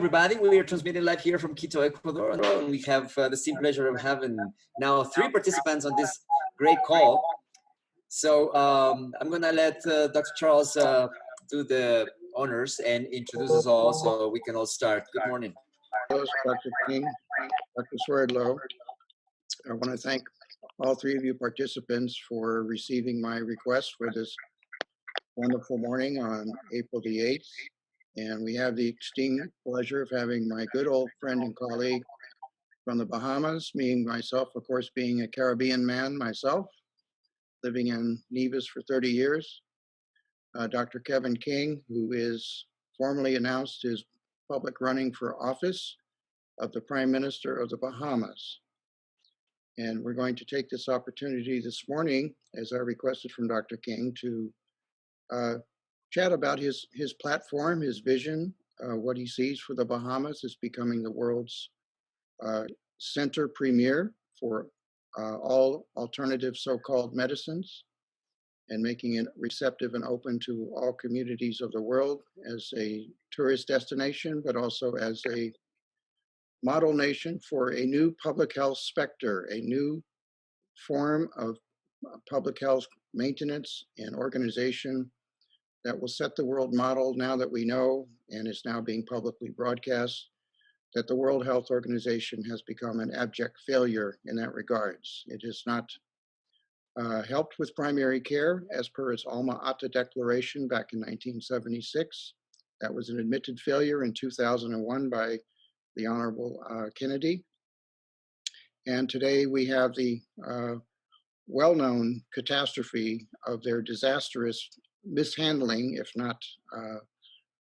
everybody. We are transmitting live here from Quito, Ecuador, and we have the same pleasure of having now 3 participants on this great call. So I'm going to let Dr. Charles do the honors and introduce us all so we can all start. Good morning. Dr. King, Dr. Swerdlow. I want to thank all 3 of you participants for receiving my request for this wonderful morning on April the 8th. And we have the esteemed pleasure of having my good old friend and colleague from the Bahamas, me myself, of course, being a Caribbean man myself, living in Nevis for 30 years. Dr. Kevin King, who is formally announced his public running for office of the Prime Minister of the Bahamas. And we're going to take this opportunity this morning, as I requested from Dr. King, to chat about his platform, his vision, what he sees for the Bahamas as becoming the world's center premier for all alternative so-called medicines, and making it receptive and open to all communities of the world as a tourist destination, but also as a model nation for a new public health specter, a new form of public health maintenance and organization that will set the world model now that we know, and is now being publicly broadcast, that the World Health Organization has become an abject failure in that regards. It has not helped with primary care as per its Alma Ata Declaration back in 1976. That was an admitted failure in 2001 by the Honorable Kennedy. And today we have the well-known catastrophe of their disastrous mishandling, if not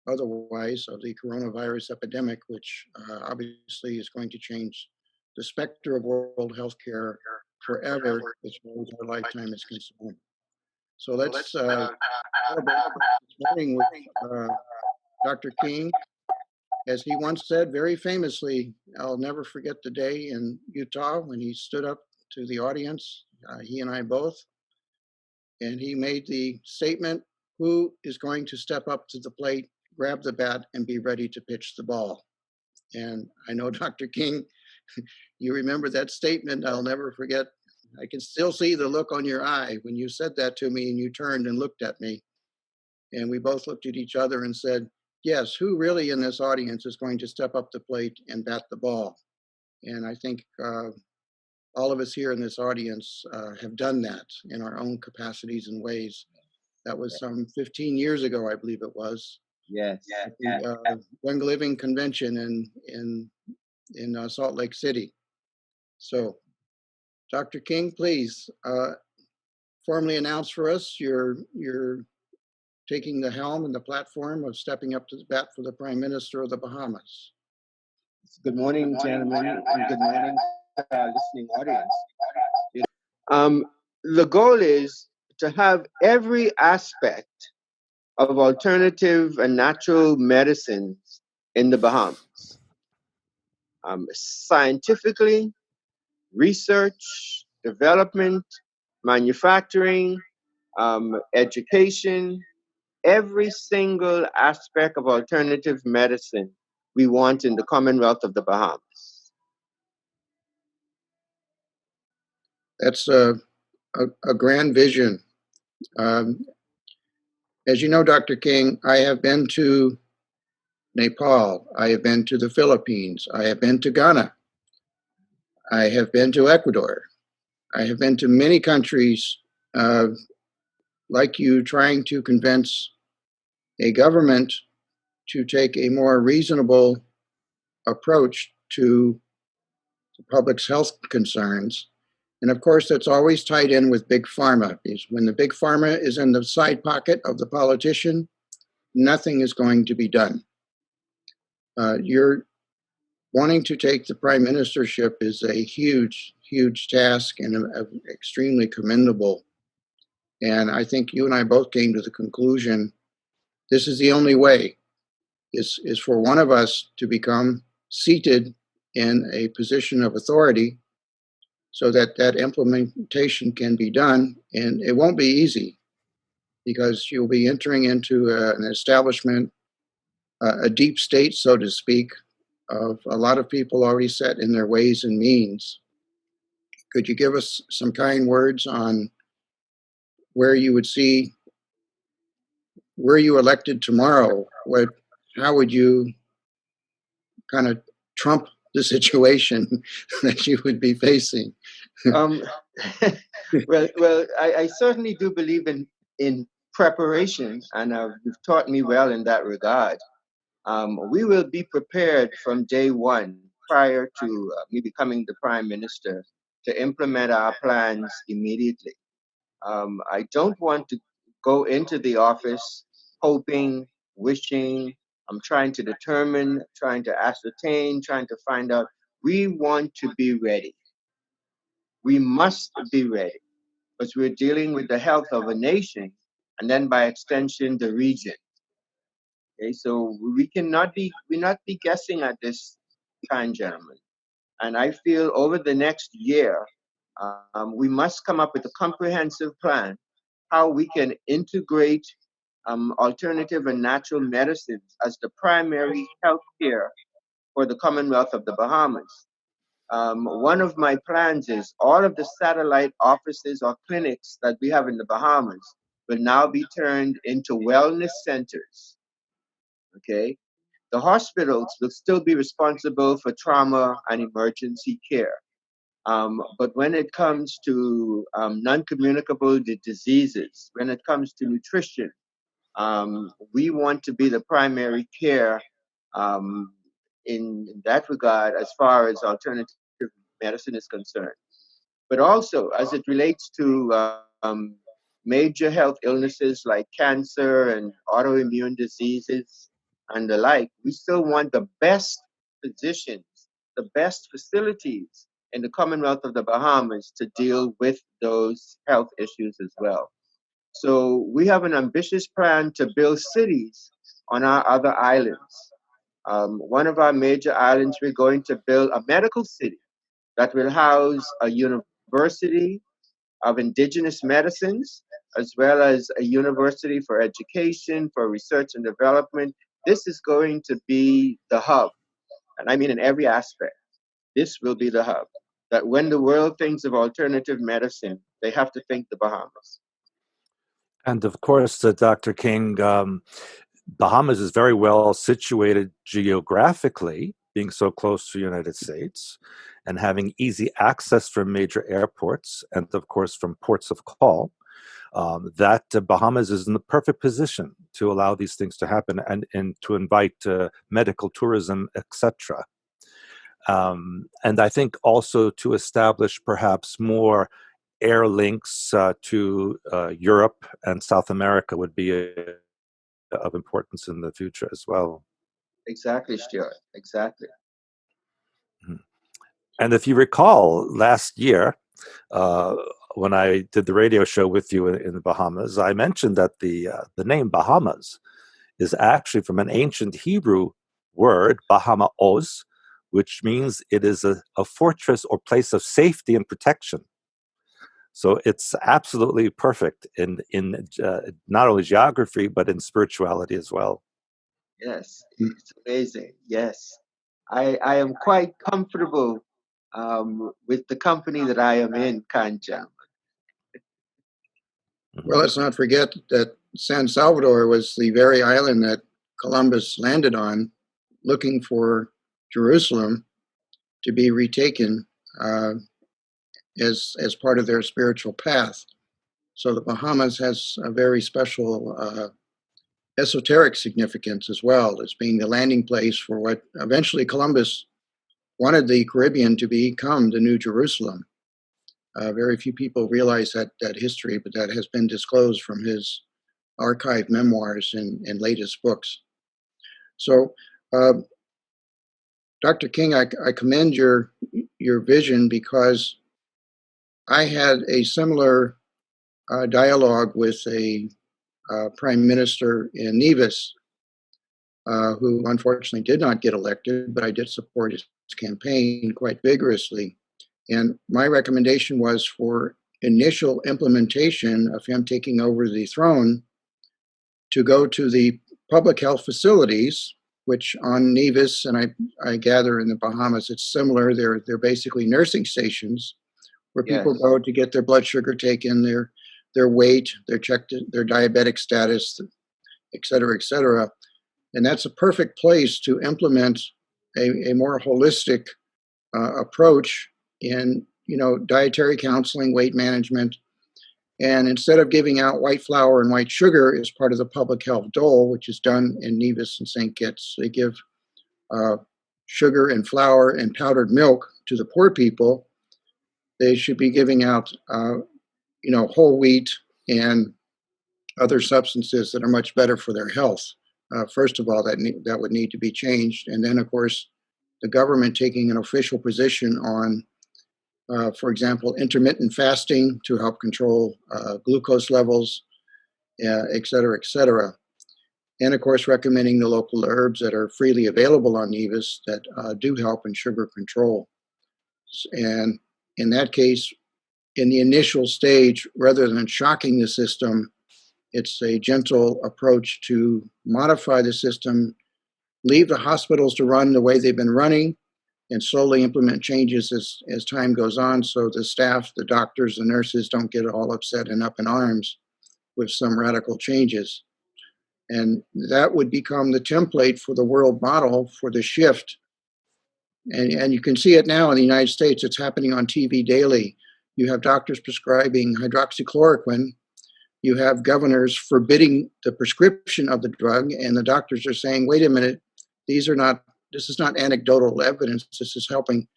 otherwise, of the coronavirus epidemic, which obviously is going to change the specter of world healthcare forever as far as our lifetime is concerned. So let's celebrate this morning with Dr. King. As he once said very famously, I'll never forget the day in Utah when he stood up to the audience, he and I both, and he made the statement, who is going to step up to the plate, grab the bat, and be ready to pitch the ball? And I know, Dr. King, you remember that statement. I'll never forget. I can still see the look on your eye when you said that to me and you turned and looked at me. And we both looked at each other and said, yes, who really in this audience is going to step up the plate and bat the ball? And I think all of us here in this audience have done that in our own capacities and ways. That was some 15 years ago, I believe it was. Yes. At the Young Living Convention in Salt Lake City. So, Dr. King, please formally announce for us you're taking the helm and the platform of stepping up to the bat for the Prime Minister of the Bahamas. Good morning, gentlemen, and good morning to our listening audience. The goal is to have every aspect of alternative and natural medicines in the Bahamas. Scientifically, research, development, manufacturing, education, every single aspect of alternative medicine we want in the Commonwealth of the Bahamas. That's a grand vision. As you know, Dr. King, I have been to Nepal. I have been to the Philippines. I have been to Ghana. I have been to Ecuador. I have been to many countries like you, trying to convince a government to take a more reasonable approach to the public's health concerns. And of course, that's always tied in with big pharma, because when the big pharma is in the side pocket of the politician, nothing is going to be done. You're wanting to take the prime ministership is a huge, huge task and extremely commendable. And I think you and I both came to the conclusion, this is the only way, is for one of us to become seated in a position of authority so that that implementation can be done. And it won't be easy because you'll be entering into an establishment, a deep state, so to speak, of a lot of people already set in their ways and means. Could you give us some kind words on where you would see, were you elected tomorrow? How would you kind of trump the situation that you would be facing? Um, I certainly do believe in preparation, and you've taught me well in that regard. We will be prepared from day one, prior to me becoming the prime minister, to implement our plans immediately. I don't want to go into the office hoping, wishing. I'm trying to determine, trying to ascertain, trying to find out. We want to be ready. We must be ready because we're dealing with the health of a nation and then by extension, the region. Okay, so we not be guessing at this time, gentlemen. And I feel over the next year, we must come up with a comprehensive plan how we can integrate alternative and natural medicines as the primary health care for the Commonwealth of the Bahamas. One of my plans is all of the satellite offices or clinics that we have in the Bahamas will now be turned into wellness centers. Okay, the hospitals will still be responsible for trauma and emergency care. But when it comes to non-communicable diseases, when it comes to nutrition, we want to be the primary care um, in that regard as far as alternative medicine is concerned. But also as it relates to major health illnesses like cancer and autoimmune diseases and the like, we still want the best physicians, the best facilities in the Commonwealth of the Bahamas to deal with those health issues as well. So we have an ambitious plan to build cities on our other islands. One of our major islands, we're going to build a medical city that will house a university of indigenous medicines, as well as a university for education, for research and development. This is going to be the hub, and I mean in every aspect. This will be the hub. That when the world thinks of alternative medicine, they have to think the Bahamas. And of course, Dr. King, Bahamas is very well situated geographically, being so close to the United States and having easy access from major airports and, of course, from ports of call. That Bahamas is in the perfect position to allow these things to happen and to invite medical tourism, etc. And I think also to establish perhaps more air links to Europe and South America would be of importance in the future as well. Exactly, Stuart. Exactly. And if you recall, last year, when I did the radio show with you in the Bahamas, I mentioned that the name Bahamas is actually from an ancient Hebrew word, Bahama Oz, which means it is a fortress or place of safety and protection. So it's absolutely perfect in not only geography, but in spirituality as well. Yes, it's amazing. Yes. I am quite comfortable with the company that I am in, Kanjam. Well, let's not forget that San Salvador was the very island that Columbus landed on, looking for Jerusalem to be retaken as part of their spiritual path. So the Bahamas has a very special esoteric significance as well as being the landing place for what eventually Columbus wanted the Caribbean to become the New Jerusalem. Very few people realize that history, but that has been disclosed from his archived memoirs and latest books. So, Dr. King, I commend your vision because I had a similar dialogue with a prime minister in Nevis, who unfortunately did not get elected, but I did support his campaign quite vigorously. And my recommendation was for initial implementation of him taking over the throne to go to the public health facilities which on Nevis, and I gather in the Bahamas, it's similar. They're basically nursing stations where people Yes. go to get their blood sugar taken, their weight, their checked their diabetic status, et cetera, et cetera. And that's a perfect place to implement a more holistic approach in dietary counseling, weight management. And instead of giving out white flour and white sugar as part of the public health dole, which is done in Nevis and St. Kitts, they give uh, sugar and flour and powdered milk to the poor people. They should be giving out, whole wheat and other substances that are much better for their health. First of all, that would need to be changed, and then, of course, the government taking an official position on, for example, intermittent fasting to help control glucose levels, et cetera, et cetera. And of course, recommending the local herbs that are freely available on Nevis that do help in sugar control. And in that case, in the initial stage, rather than shocking the system, it's a gentle approach to modify the system, leave the hospitals to run the way they've been running, and slowly implement changes as time goes on so the staff, the doctors, the nurses don't get all upset and up in arms with some radical changes. And that would become the template for the world model for the shift. And you can see it now in the United States. It's happening on TV daily. You have doctors prescribing hydroxychloroquine. You have governors forbidding the prescription of the drug, and the doctors are saying, wait a minute, this is not anecdotal evidence. This is helping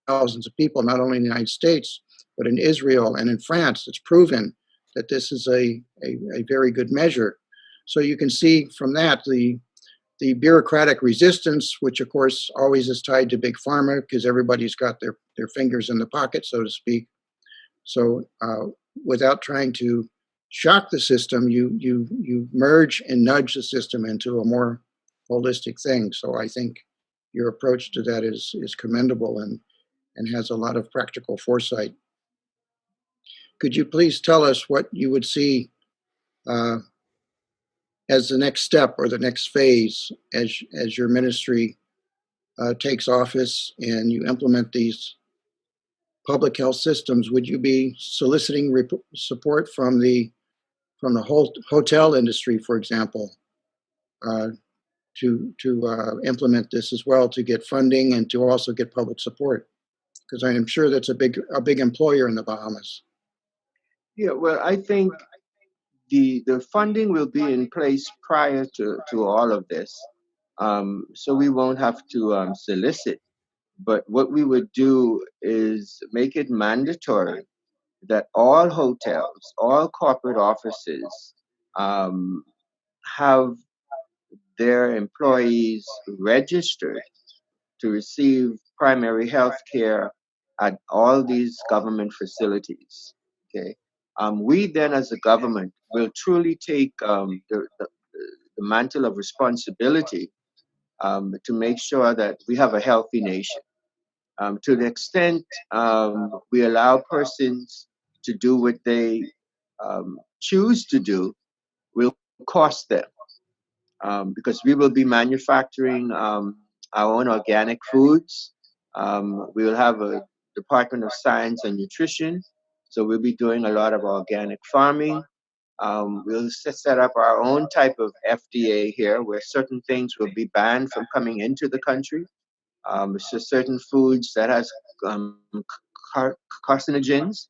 thousands of people, not only in the United States, but in Israel and in France. It's proven that this is a very good measure. So you can see from that the bureaucratic resistance, which of course always is tied to big pharma because everybody's got their fingers in the pocket, so to speak. So without trying to shock the system, you merge and nudge the system into a more holistic thing. So I think your approach to that is commendable and has a lot of practical foresight. Could you please tell us what you would see as the next step or the next phase as your ministry takes office and you implement these public health systems? Would you be soliciting support from the whole hotel industry, for example, uh, to implement this as well, to get funding and to also get public support? Because I am sure that's a big employer in the Bahamas. Yeah, well, I think the funding will be in place prior to all of this. So we won't have to solicit. But what we would do is make it mandatory that all hotels, all corporate offices um, have their employees registered to receive primary health care at all these government facilities. Okay. We then, as a government, will truly take the mantle of responsibility to make sure that we have a healthy nation. To the extent we allow persons to do what they choose to do, will cost them because we will be manufacturing our own organic foods. We will have a Department of Science and Nutrition, so we'll be doing a lot of organic farming. We'll set up our own type of FDA here where certain things will be banned from coming into the country. So certain foods that has carcinogens,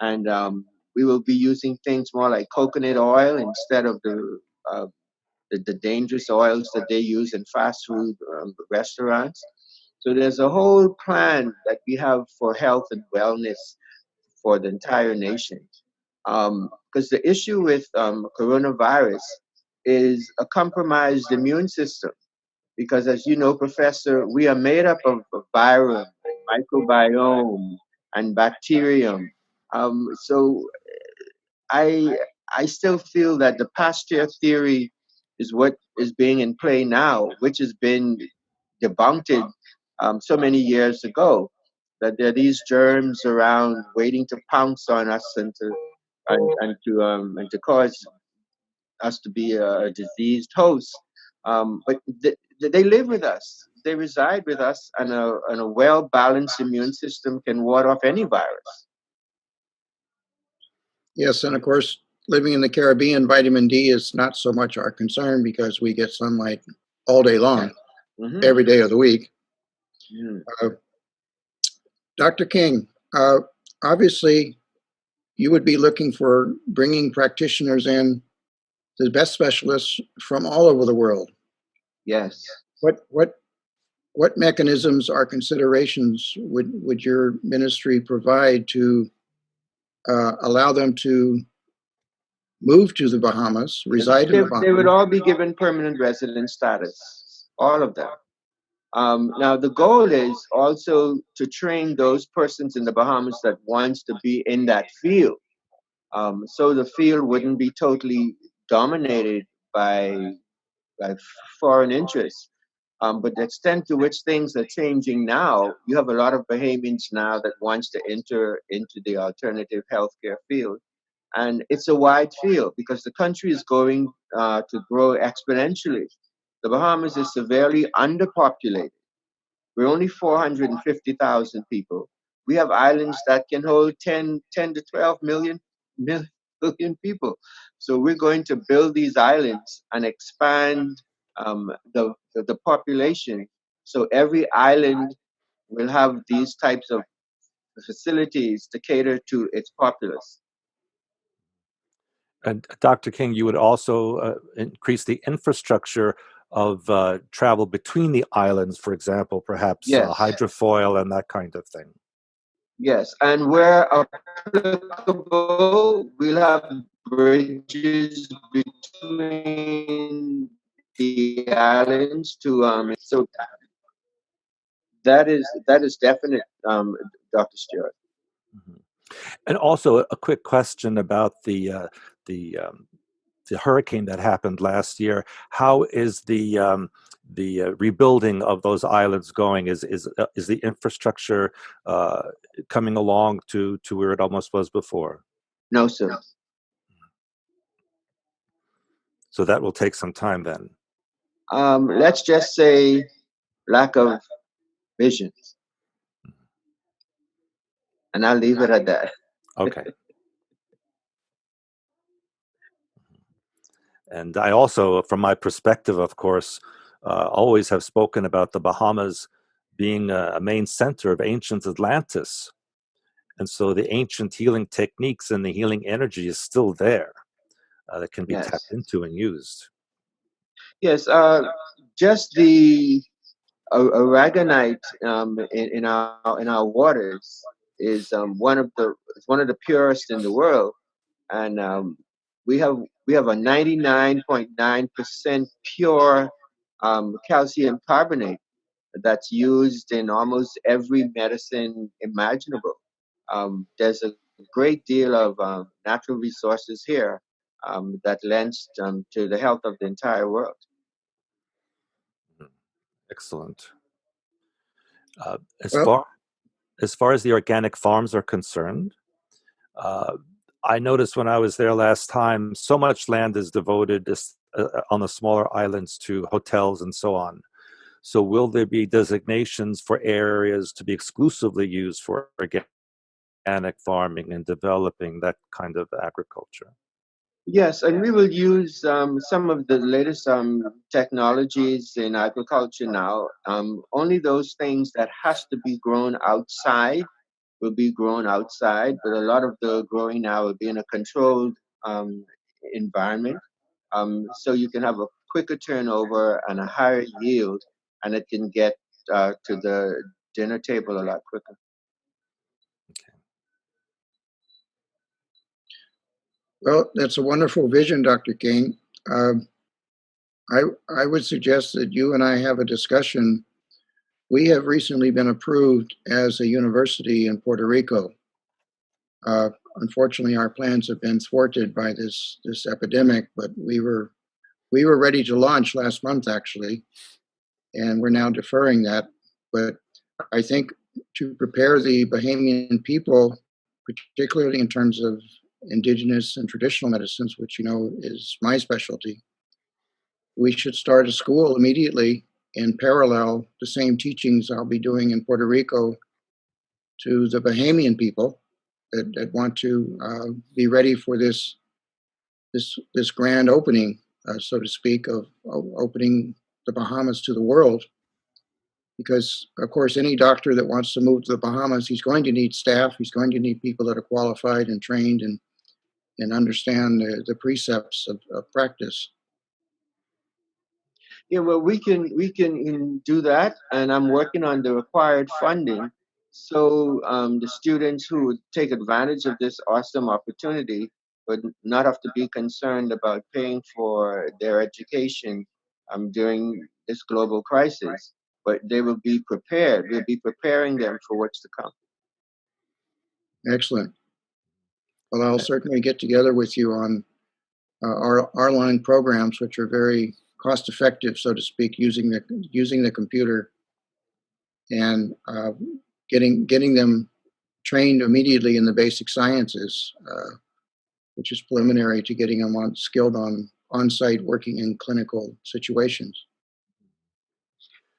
and we will be using things more like coconut oil instead of the dangerous oils that they use in fast food restaurants. So there's a whole plan that we have for health and wellness for the entire nation. Because the issue with coronavirus is a compromised immune system. Because as you know, Professor, we are made up of virum, microbiome, and bacterium. So I I still feel that the Pasteur theory is what is being in play now, which has been debunked so many years ago. That there are these germs around waiting to pounce on us and to cause us to be a diseased host. But they live with us. They reside with us, and a well-balanced immune system can ward off any virus. Yes, and of course, living in the Caribbean, vitamin D is not so much our concern because we get sunlight all day long, every day of the week. Uh, Dr. King, obviously, you would be looking for bringing practitioners in, the best specialists from all over the world. Yes. What mechanisms or considerations would your ministry provide to allow them to move to the Bahamas, reside in the Bahamas? They would all be given permanent resident status, all of them. Now, the goal is also to train those persons in the Bahamas that wants to be in that field. So the field wouldn't be totally dominated by foreign interests. But the extent to which things are changing now, you have a lot of Bahamians now that wants to enter into the alternative healthcare field. And it's a wide field because the country is going to grow exponentially. The Bahamas is severely underpopulated. We're only 450,000 people. We have islands that can hold 10 to 12 million people. So we're going to build these islands and expand the population. So every island will have these types of facilities to cater to its populace. And Dr. King, you would also increase the infrastructure of travel between the islands, for example, perhaps Yes. hydrofoil and that kind of thing. Yes, and where applicable, we'll have bridges between the islands to so that is definite, Dr. Stewart. Mm-hmm. And also a quick question about the hurricane that happened last year. How is the rebuilding of those islands going? Is the infrastructure coming along to where it almost was before? No, sir. So that will take some time then. Let's just say lack of vision, and I'll leave it at that. Okay. And I also, from my perspective, of course, always have spoken about the Bahamas being a main center of ancient Atlantis. And so the ancient healing techniques and the healing energy is still there that can be tapped into and used. Yes, just the aragonite in our waters is one of the purest in the world, and we have a 99.9% pure calcium carbonate that's used in almost every medicine imaginable. There's a great deal of natural resources here that lends to the health of the entire world. Excellent. Well, As far as the organic farms are concerned, I noticed when I was there last time, so much land is devoted on the smaller islands to hotels and so on. So will there be designations for areas to be exclusively used for organic farming and developing that kind of agriculture? Yes, and we will use some of the latest technologies in agriculture now. Only those things that has to be grown outside will be grown outside, but a lot of the growing now will be in a controlled environment. So you can have a quicker turnover and a higher yield, and it can get to the dinner table a lot quicker. well, that's a wonderful vision, Dr. King. Um, I would suggest that you and I have a discussion. We have recently been approved as a university in Puerto Rico. Unfortunately, our plans have been thwarted by this epidemic, but we were ready to launch last month, actually, and we're now deferring that. But I think to prepare the Bahamian people, particularly in terms of indigenous and traditional medicines, which you know is my specialty, we should start a school immediately in parallel, the same teachings I'll be doing in Puerto Rico to the Bahamian people that want to be ready for this grand opening, so to speak, of opening the Bahamas to the world. Because, of course, any doctor that wants to move to the Bahamas, he's going to need staff. He's going to need people that are qualified and trained and understand the precepts of practice. Yeah, well, we can do that, and I'm working on the required funding, so the students who would take advantage of this awesome opportunity would not have to be concerned about paying for their education during this global crisis, but they will be prepared. We'll be preparing them for what's to come. Excellent. Well, I'll certainly get together with you on our line programs, which are very cost effective, so to speak, using the computer and getting them trained immediately in the basic sciences, which is preliminary to getting them skilled on-site working in clinical situations.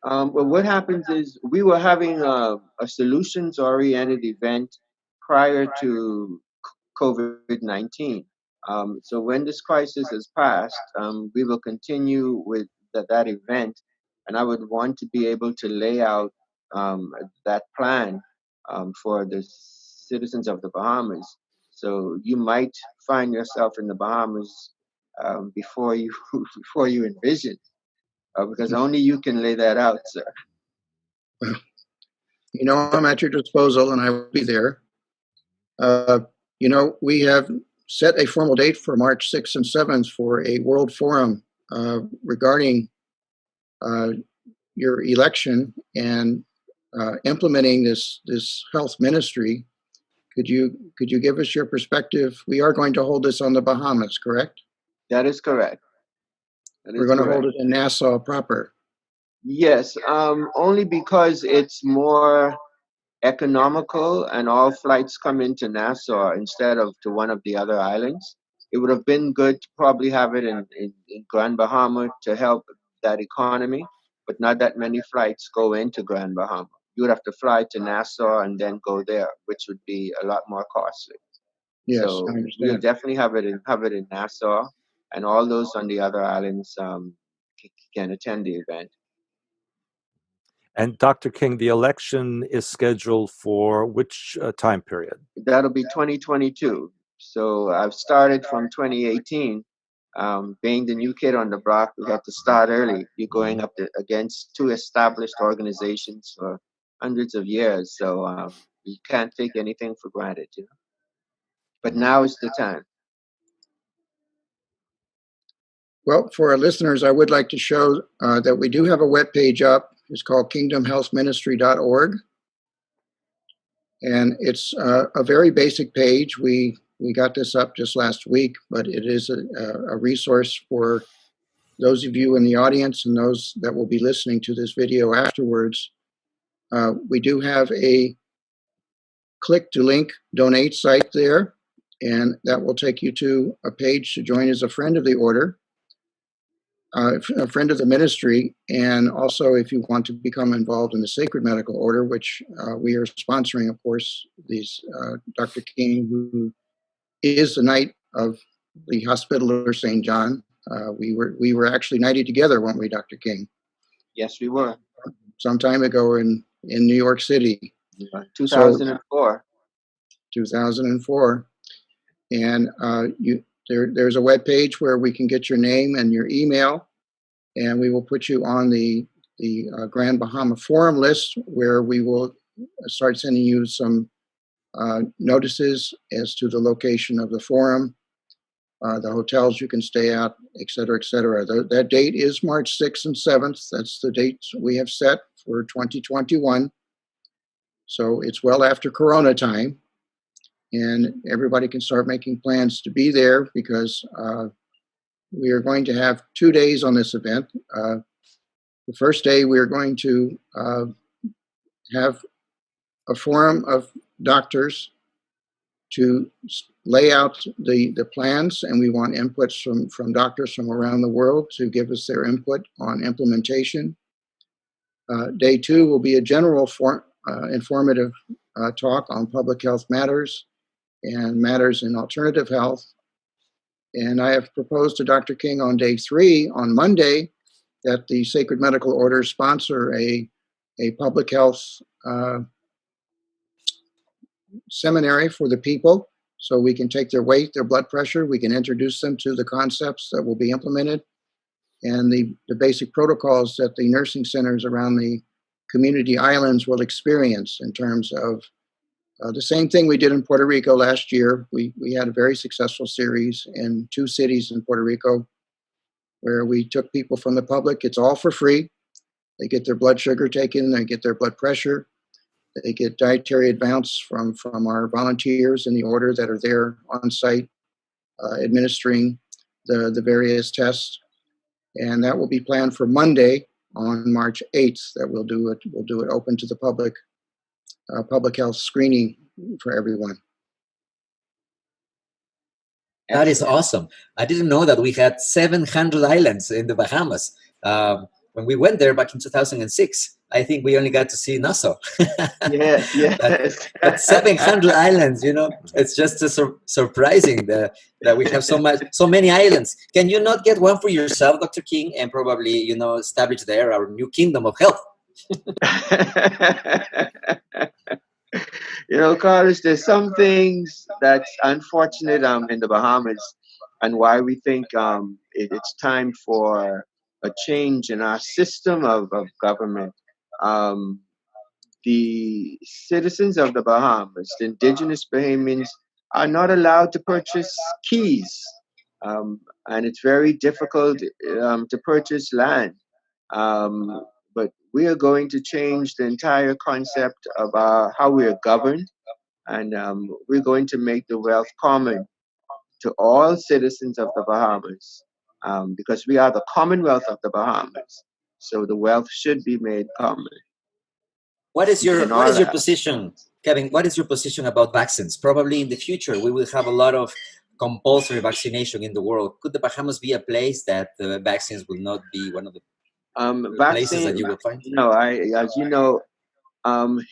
Well, what happens is we were having a solutions-oriented event prior to COVID-19. So when this crisis has passed, we will continue with that event, and I would want to be able to lay out that plan for the citizens of the Bahamas. So you might find yourself in the Bahamas before you before you envision, because only you can lay that out, sir. Well, I'm at your disposal and I will be there. We have set a formal date for March 6th and 7th for a world forum regarding your election and implementing this health ministry. Could you give us your perspective? We are going to hold this on the Bahamas, correct? That is correct. We're going to hold it in Nassau proper. Yes, only because it's more economical and all flights come into Nassau instead of to one of the other islands. It would have been good to probably have it in Grand Bahama to help that economy, but not that many flights go into Grand Bahama. You would have to fly to Nassau and then go there, which would be a lot more costly. Yes, So I we'll understand. definitely have it in Nassau, and all those on the other islands can attend the event. And Dr. King, the election is scheduled for which time period? That'll be 2022. So I've started from 2018. Being the new kid on the block, we had to start early. You're going up against two established organizations for hundreds of years. So you can't take anything for granted, you know. But now is the time. Well, for our listeners, I would like to show that we do have a web page up. It's called kingdomhealthministry.org. And it's a very basic page. We got this up just last week, but it is a resource for those of you in the audience and those that will be listening to this video afterwards. We do have a click to link donate site there, and that will take you to a page to join as a friend of the order. A friend of the ministry, and also if you want to become involved in the Sacred Medical Order, which we are sponsoring, of course, these Dr. King, who is the Knight of the Hospitaller St. John. We were actually knighted together, weren't we, Dr. King? Yes, we were. Some time ago in New York City. 2004. 2004. And there's a web page where we can get your name and your email, and we will put you on the Grand Bahama Forum list, where we will start sending you some notices as to the location of the forum, the hotels you can stay at, et cetera, et cetera. That date is March 6th and 7th. That's the dates we have set for 2021. So it's well after Corona time. And everybody can start making plans to be there, because we are going to have 2 days on this event. The first day, we are going to have a forum of doctors to lay out the plans, and we want inputs from doctors from around the world to give us their input on implementation. Day 2 will be a general informative talk on public health matters and matters in alternative health. And I have proposed to Dr. King on day 3, on Monday, that the Sacred Medical Orders sponsor a public health seminary for the people, so we can take their weight, their blood pressure, we can introduce them to the concepts that will be implemented and the basic protocols that the nursing centers around the community islands will experience in terms of the same thing we did in Puerto Rico last year. We had a very successful series in 2 cities in Puerto Rico where we took people from the public. It's all for free. They get their blood sugar taken, they get their blood pressure, they get dietary advance from our volunteers in the order that are there on site administering the various tests. And that will be planned for Monday on March 8th, that we'll do it open to the public health screening for everyone. That is awesome. I didn't know that we had 700 islands in the Bahamas. When we went there back in 2006, I think we only got to see Nassau. Yes, yes. But 700 islands, it's just surprising that we have so many islands. Can you not get one for yourself, Dr. King, and probably, establish there our new kingdom of health? Carlos, there's some things that's unfortunate in the Bahamas, and why we think it's time for a change in our system of government. The citizens of the Bahamas, the indigenous Bahamians, are not allowed to purchase keys, and it's very difficult to purchase land. But we are going to change the entire concept of how we are governed, and we're going to make the wealth common to all citizens of the Bahamas, because we are the Commonwealth of the Bahamas. So the wealth should be made common. What is your position, Kevin? What is your position about vaccines? Probably in the future we will have a lot of compulsory vaccination in the world. Could the Bahamas be a place that the vaccines will not be one of the places that you will find? No, as you know,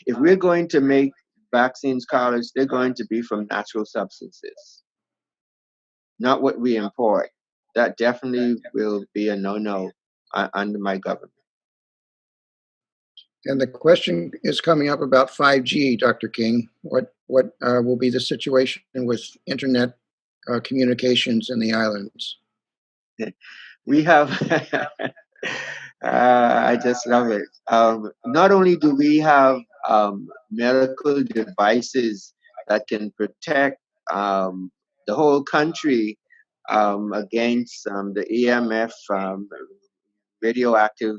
if we're going to make vaccines, Carlos, they're going to be from natural substances, not what we import. That definitely will be a no-no under my government. And the question is coming up about 5G, Dr. King. What will be the situation with internet communications in the islands? We have, I just love it. Not only do we have medical devices that can protect the whole country against the EMF radioactive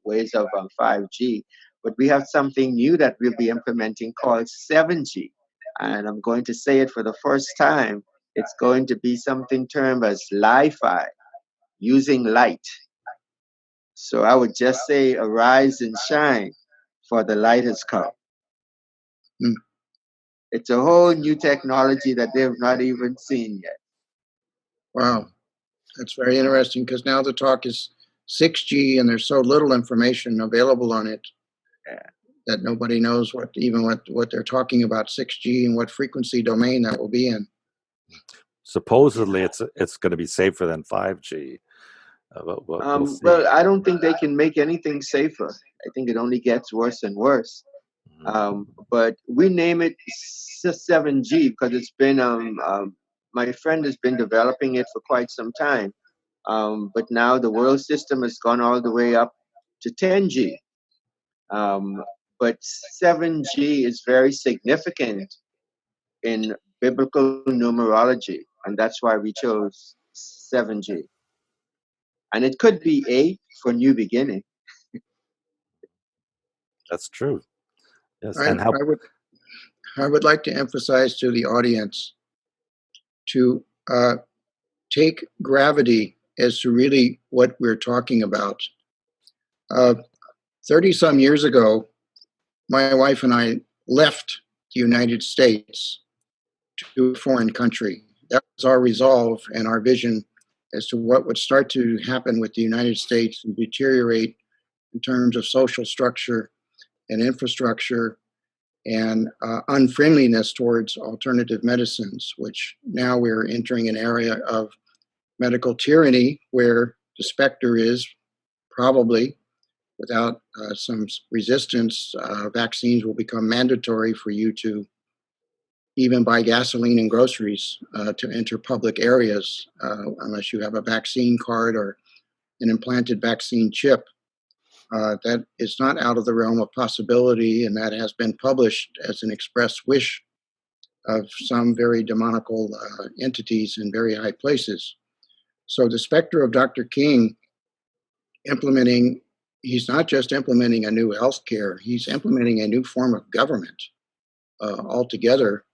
waves of 5G, but we have something new that we'll be implementing called 7G. And I'm going to say it for the first time. It's going to be something termed as Li-Fi, using light. So I would just say arise and shine, for the light has come. It's a whole new technology that they've not even seen yet. Wow, that's very interesting, because now the talk is 6G and there's so little information available on it that nobody knows what they're talking about 6G and what frequency domain that will be in. Supposedly it's going to be safer than 5G. Well, I don't think they can make anything safer. I think it only gets worse and worse. But we name it 7G because it's been my friend has been developing it for quite some time. But now the world system has gone all the way up to 10G. But 7G is very significant in biblical numerology, and that's why we chose 7G. And it could be 8 for new beginning. That's true. Yes, I would like to emphasize to the audience to take gravity as to really what we're talking about. 30-some years ago, my wife and I left the United States to a foreign country. That was our resolve and our vision as to what would start to happen with the United States and deteriorate in terms of social structure and infrastructure and unfriendliness towards alternative medicines, which now we're entering an area of medical tyranny where the specter is probably, without some resistance, vaccines will become mandatory for you to even buy gasoline and groceries to enter public areas unless you have a vaccine card or an implanted vaccine chip. That is not out of the realm of possibility, and that has been published as an express wish of some very demonical entities in very high places. So the specter of Dr. King implementing, he's not just implementing a new healthcare, he's implementing a new form of government altogether.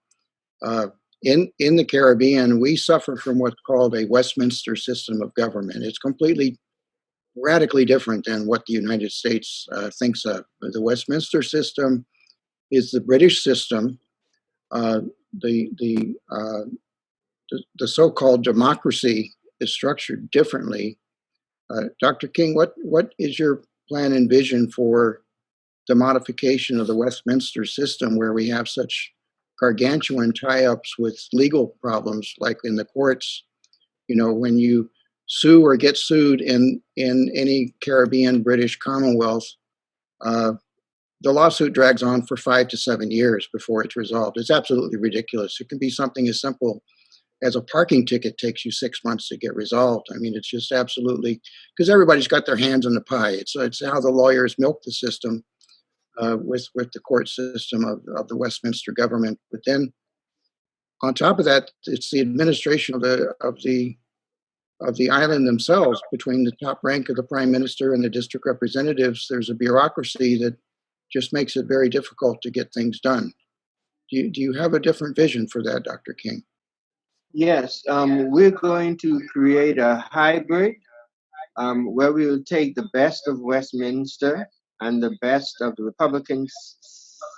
In the Caribbean, we suffer from what's called a Westminster system of government. It's completely radically different than what the United States thinks of. The Westminster system is the British system. The so-called democracy is structured differently. Dr. King, what is your plan and vision for the modification of the Westminster system, where we have such gargantuan tie-ups with legal problems, like in the courts? You know, when you sue or get sued in any Caribbean, British Commonwealth, the lawsuit drags on for 5 to 7 years before it's resolved. It's absolutely ridiculous. It can be something as simple as a parking ticket takes you 6 months to get resolved. I mean, it's just absolutely, because everybody's got their hands in the pie. It's how the lawyers milk the system with the court system of the Westminster government. But then, on top of that, it's the administration of the island themselves. Between the top rank of the prime minister and the district representatives, there's a bureaucracy that just makes it very difficult to get things done. Do you have a different vision for that, Dr. King? Yes, we're going to create a hybrid where we will take the best of Westminster and the best of the Republican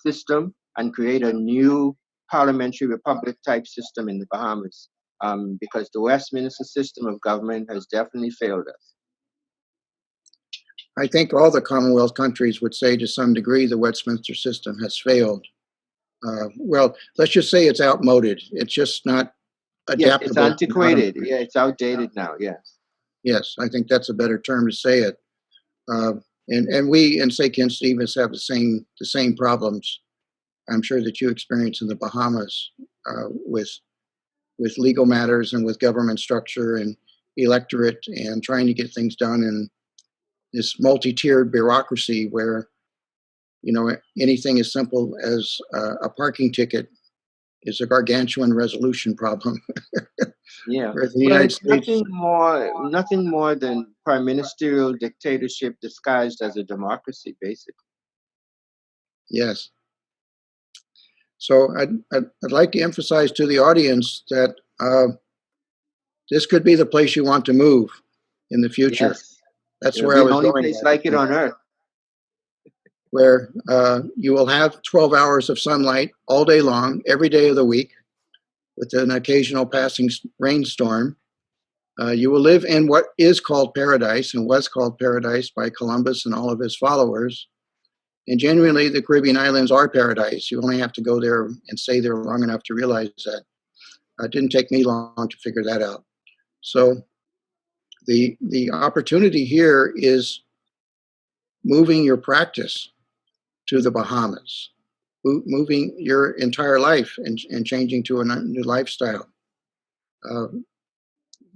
system and create a new parliamentary republic type system in the Bahamas, because the Westminster system of government has definitely failed us. I think all the Commonwealth countries would say to some degree the Westminster system has failed. Well, let's just say it's outmoded. It's just not adaptable. Yes, it's antiquated. Yeah, it's outdated now. Yes. Yes, I think that's a better term to say it. And we in St. Kitts and Nevis have the same problems. I'm sure that you experience in the Bahamas with legal matters and with government structure and electorate and trying to get things done in this multi-tiered bureaucracy where, you know, anything as simple as a parking ticket is a gargantuan resolution problem. Yeah, Whereas the well, United it's States, nothing more than prime ministerial dictatorship disguised as a democracy, basically. yes. So I'd like to emphasize to the audience that this could be the place you want to move in the future. Yes, That's it'll where be I the was only going. place like it on earth. Where you will have 12 hours of sunlight all day long, every day of the week, with an occasional passing rainstorm. You will live in what is called paradise and was called paradise by Columbus and all of his followers. And genuinely, the Caribbean islands are paradise. You only have to go there and stay there long enough to realize that. It didn't take me long to figure that out. So the opportunity here is moving your practice to the Bahamas, moving your entire life and changing to a new lifestyle.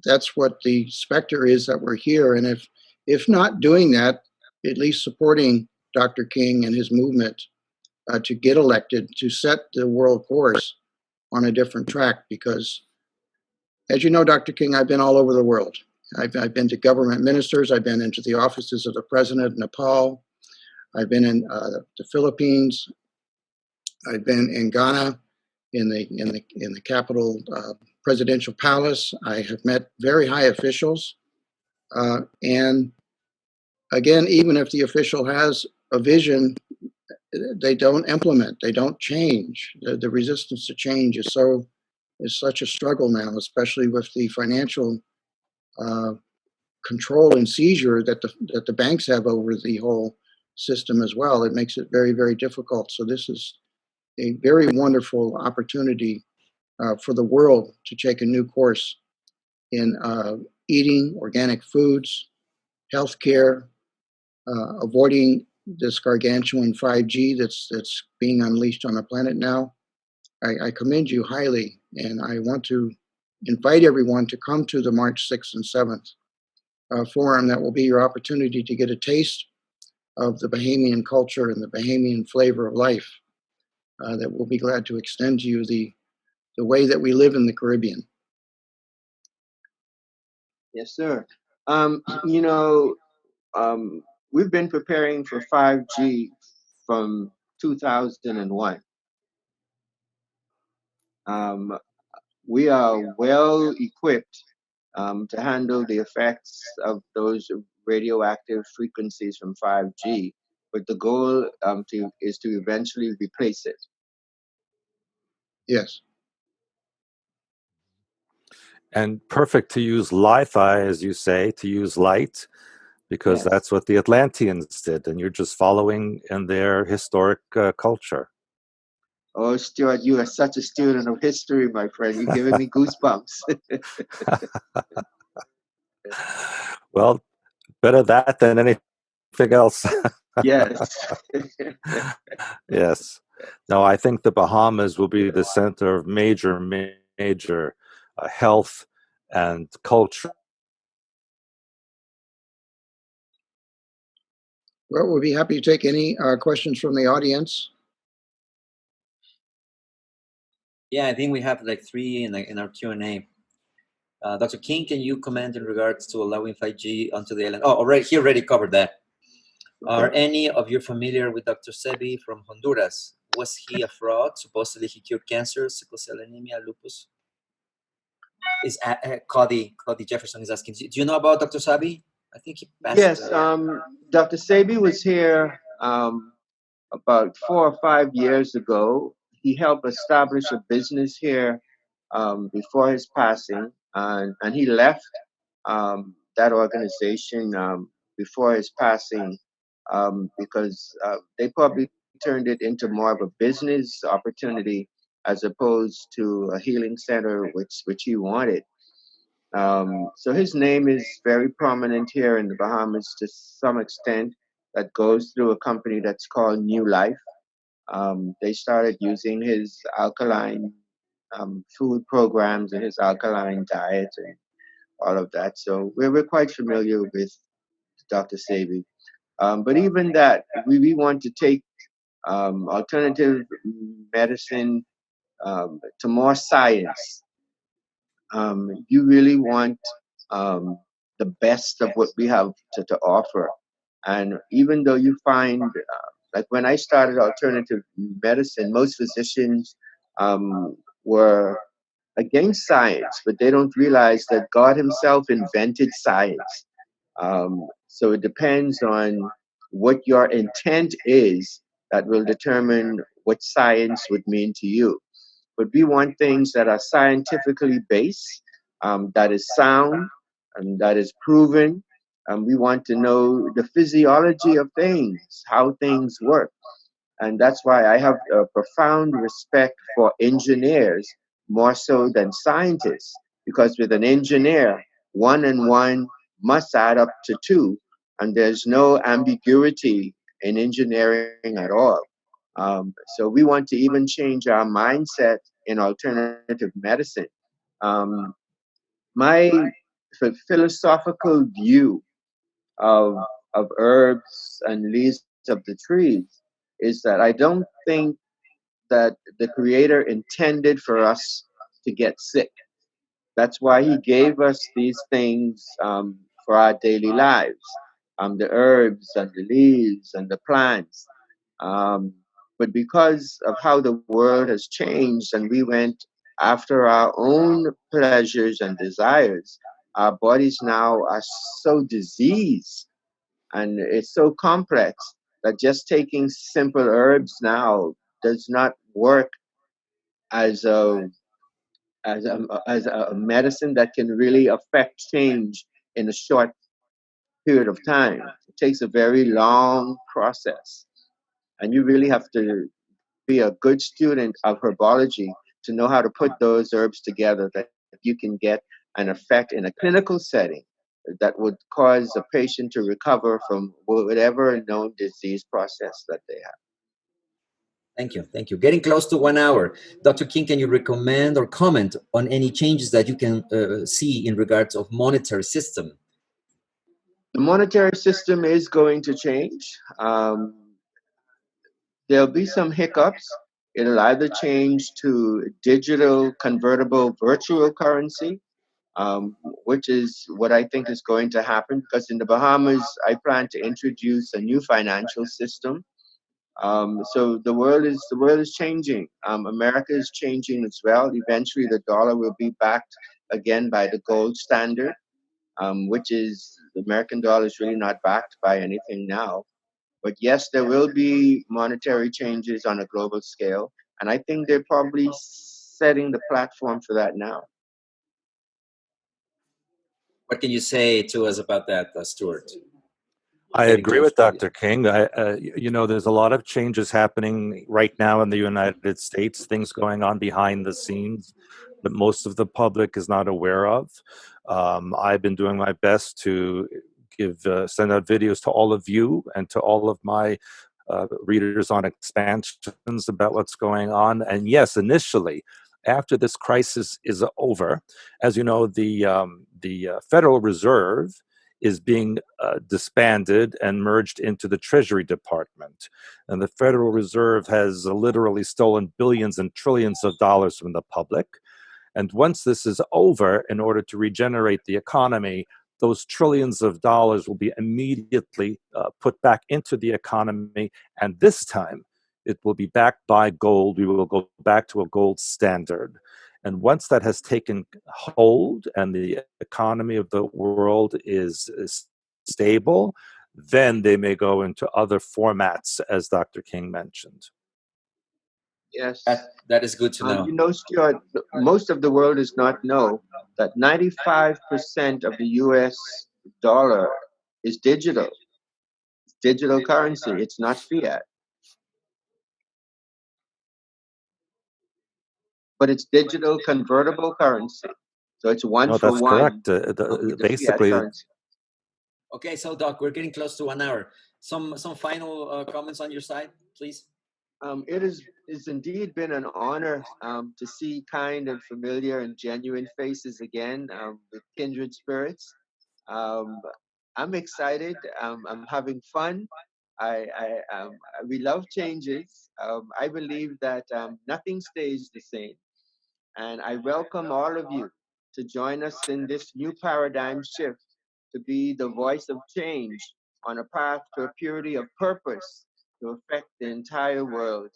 That's what the specter is that we're here. And if not doing that, at least supporting Dr. King and his movement to get elected, to set the world course on a different track. Because, as you know, Dr. King, I've been all over the world. I've been to government ministers. I've been into the offices of the president of Nepal. I've been in the Philippines. I've been in Ghana, in the capital presidential palace. I have met very high officials, and again, even if the official has a vision, they don't implement. They don't change. The resistance to change is so is such a struggle now, especially with the financial uh, control and seizure that the banks have over the whole system as well. It makes it very, very difficult. So this is a very wonderful opportunity for the world to take a new course in eating organic foods, healthcare, avoiding this gargantuan 5G that's being unleashed on the planet now. I commend you highly, and I want to invite everyone to come to the March 6th and 7th forum. That will be your opportunity to get a taste of the Bahamian culture and the Bahamian flavor of life that we'll be glad to extend to you the way that we live in the Caribbean. Yes, sir. You know, we've been preparing for 5G from 2001. Um, we are well equipped to handle the effects of those radioactive frequencies from 5G, but the goal is to eventually replace it. Yes. And perfect to use Li-Fi, as you say, to use light, because Yes. that's what the Atlanteans did, and you're just following in their historic culture. Oh, Stuart, you are such a student of history, my friend. You're giving me goosebumps. Well, better that than anything else. Yes. Yes. No, I think the Bahamas will be the center of major health and culture. Well, we'll be happy to take any questions from the audience. Yeah, I think we have like 3 in our Q&A. Dr. King, can you comment in regards to allowing 5G onto the island? Oh, already he already covered that. Okay. Are any of you familiar with Dr. Sebi from Honduras? Was he a fraud? Supposedly he cured cancer, sickle cell anemia, lupus. Is Cody Jefferson is asking. Do you know about Dr. Sebi? I think he passed. Yes, Dr. Sebi was here about 4 or 5 years ago. He helped establish a business here before his passing, and he left that organization before his passing because they probably turned it into more of a business opportunity as opposed to a healing center, which he wanted. So his name is very prominent here in the Bahamas to some extent. That goes through a company that's called New Life. They started using his alkaline food programs and his alkaline diet and all of that. So we're quite familiar with Dr. Sebi. But even that, we want to take alternative medicine to more science. You really want the best of what we have to offer. And even though you find, like when I started alternative medicine, most physicians were against science, but they don't realize that God Himself invented science. So it depends on what your intent is that will determine what science would mean to you. But we want things that are scientifically based, that is sound, and that is proven. We want to know the physiology of things, how things work. And that's why I have a profound respect for engineers more so than scientists. Because with an engineer, 1 and 1 must add up to 2. And there's no ambiguity in engineering at all. So we want to even change our mindset in alternative medicine. Um, my philosophical view of, of herbs and leaves of the trees is that I don't think that the Creator intended for us to get sick. That's why He gave us these things for our daily lives, the herbs and the leaves and the plants. Um, but because of how the world has changed and we went after our own pleasures and desires, our bodies now are so diseased and it's so complex that just taking simple herbs now does not work as a as a medicine that can really affect change in a short period of time. It takes a very long process, and you really have to be a good student of herbology to know how to put those herbs together that you can get an effect in a clinical setting that would cause a patient to recover from whatever known disease process that they have. Thank you. Thank you. Getting close to 1 hour. Dr. King, can you recommend or comment on any changes that you can see in regards of monetary system? The monetary system is going to change. There'll be some hiccups. It'll either change to digital convertible virtual currency, which is what I think is going to happen because in the Bahamas, I plan to introduce a new financial system. So the world is changing. America is changing as well. Eventually, the dollar will be backed again by the gold standard, which is the American dollar is really not backed by anything now. But yes, there will be monetary changes on a global scale, and I think they're probably setting the platform for that now. What can you say to us about that, Stuart? I Getting agree close with to the Dr. King. There's a lot of changes happening right now in the United States, things going on behind the scenes that most of the public is not aware of. I've been doing my best to send out videos to all of you and to all of my readers on expansions about what's going on. And yes, initially, after this crisis is over, as you know, the Federal Reserve is being disbanded and merged into the Treasury Department. And the Federal Reserve has literally stolen billions and trillions of dollars from the public. And once this is over, in order to regenerate the economy, those trillions of dollars will be immediately put back into the economy. And this time, it will be backed by gold. We will go back to a gold standard. And once that has taken hold and the economy of the world is stable, then they may go into other formats, as Dr. King mentioned. Yes. that is good to know. Stuart, most of the world does not know that 95% of the US dollar is digital. It's digital currency. It's not fiat. But it's digital convertible currency. So it's one No, for that's one correct. with the fiat Basically, currency. Okay, so Doc, we're getting close to 1 hour. Some final comments on your side, please. It has indeed been an honor to see kind and familiar and genuine faces again with kindred spirits. Um, I'm excited. I'm having fun. We love changes. I believe that nothing stays the same. And I welcome all of you to join us in this new paradigm shift to be the voice of change on a path to a purity of purpose to affect the entire world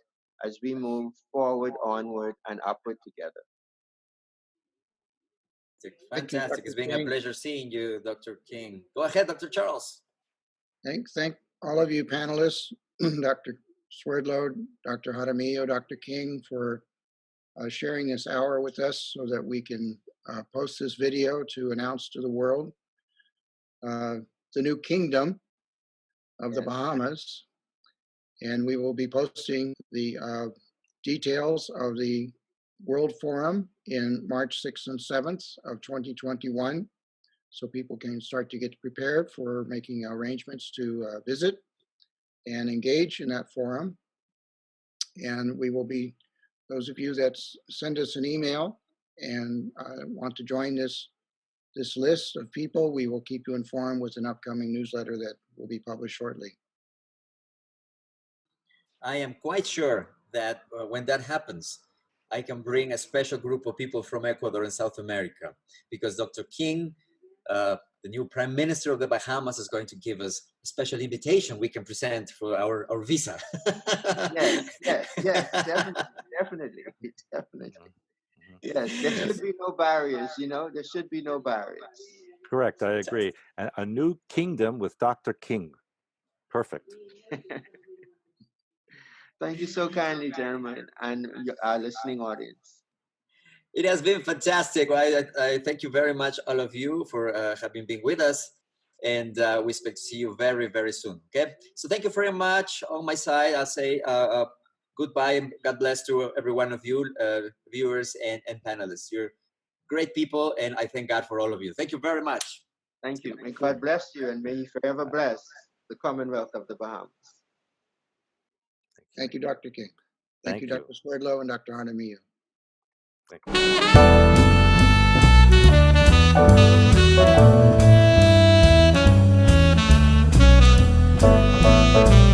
as we move forward, onward, and upward together. Fantastic. It's been a King. pleasure seeing you, Dr. King. Go ahead, Dr. Charles. Thank all of you panelists, Dr. Swerdlow, Dr. Jaramillo, Dr. King, for sharing this hour with us so that we can post this video to announce to the world the new kingdom of the Bahamas. And we will be posting the details of the World Forum in March 6th and 7th of 2021. So people can start to get prepared for making arrangements to visit and engage in that forum. And we will be, those of you that send us an email and want to join this list of people, we will keep you informed with an upcoming newsletter that will be published shortly. I am quite sure that when that happens, I can bring a special group of people from Ecuador and South America, because Dr. King, the new Prime Minister of the Bahamas, is going to give us a special invitation we can present for our visa. Yes, definitely. Yes, there should be no barriers, there should be no barriers. correct. I agree. A new kingdom with Dr. King. Perfect. Thank you so kindly, gentlemen, and our listening audience. It has been fantastic. I thank you very much, all of you, for having been with us. And we expect to see you very, very soon. Okay. So thank you very much. On my side, I'll say goodbye and God bless to every one of you, viewers and panelists. You're great people, and I thank God for all of you. Thank you very much. Thank you. May God bless you, and may He forever bless the Commonwealth of the Bahamas. Thank you, Dr. King. Thank you, you. Dr. Swerdlow and Dr. Jaramillo. Thank you.